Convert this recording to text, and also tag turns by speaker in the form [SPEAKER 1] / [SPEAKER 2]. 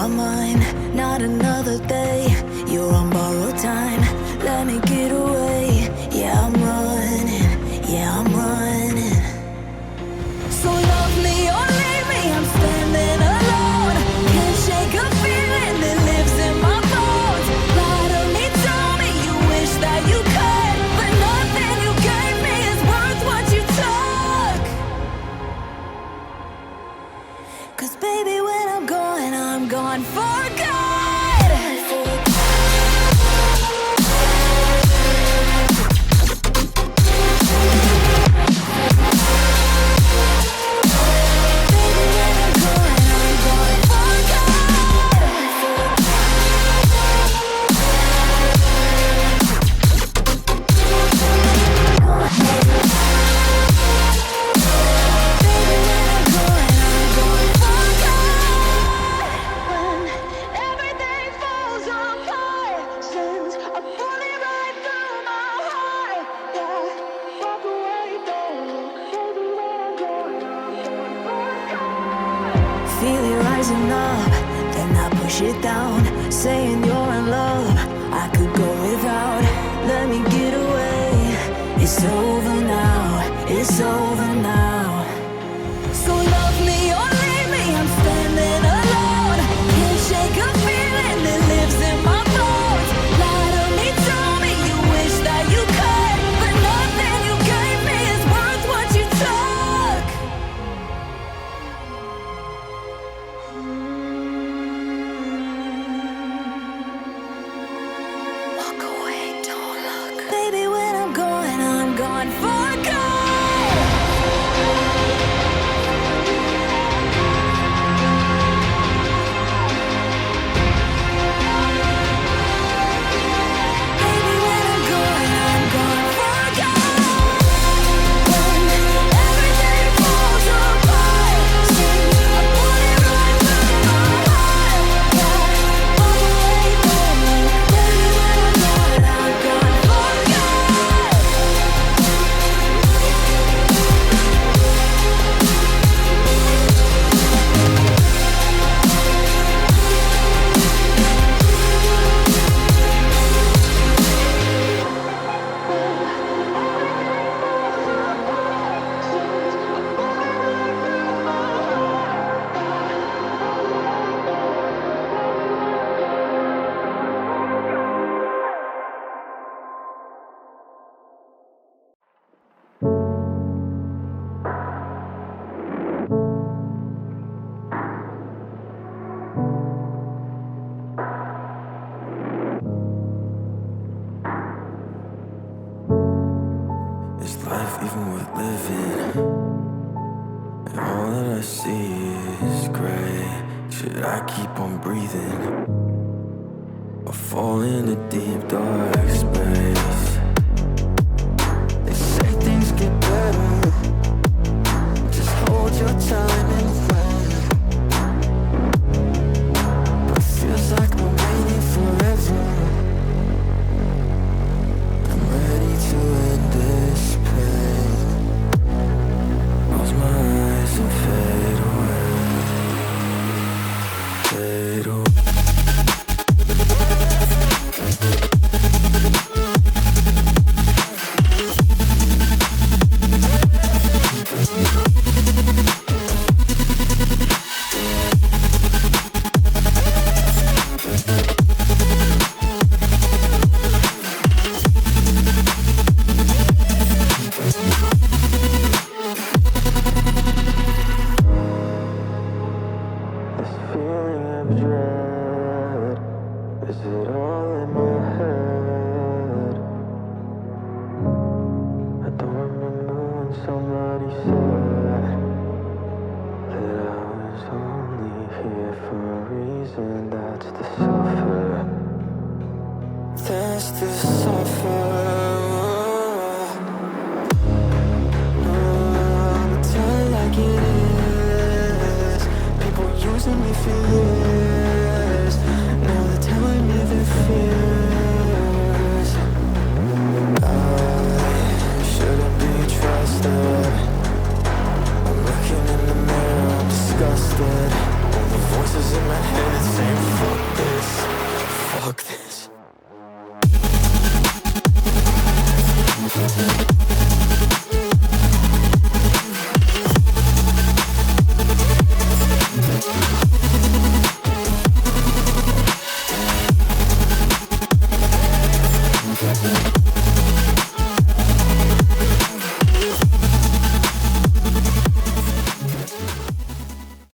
[SPEAKER 1] mine, not another day. You're on borrowed time, let me get away. Yeah, I'm running, yeah, I'm running. So love me or leave me, I'm standing alone. Can't shake a feeling that lives in my bones. Lie to me, tell me you wish that you could, but nothing you gave me is worth what you took. 'Cause baby, when I'm gone for good. Feel it rising up, then I push it down, saying you're in love, I could go without, let me get away. It's over now, it's over now. So love me or leave me, I'm standing alone. Can't shake a feeling that lives in my bones. Lie to me, tell me you wish that you could, but nothing you gave me is worth what you took. Walk away, don't look. Baby, when I'm gone for good. Baby, when I'm gone for good. When everything falls apart, since I put it right through my heart. Yeah, walk away, don't look. Baby, when I'm gone for good.
[SPEAKER 2] Is life even worth living? And all that I see is gray. Should I keep on breathing or fall in a deep dark space? They say things get better, just hold your time and wait. But it feels like I'm waiting forever. I'm ready to end this pain. Close my eyes and fade away. Fade away. This feeling of dread, is it all in my head? I don't remember when somebody said that I was only here for a reason. That's the sign.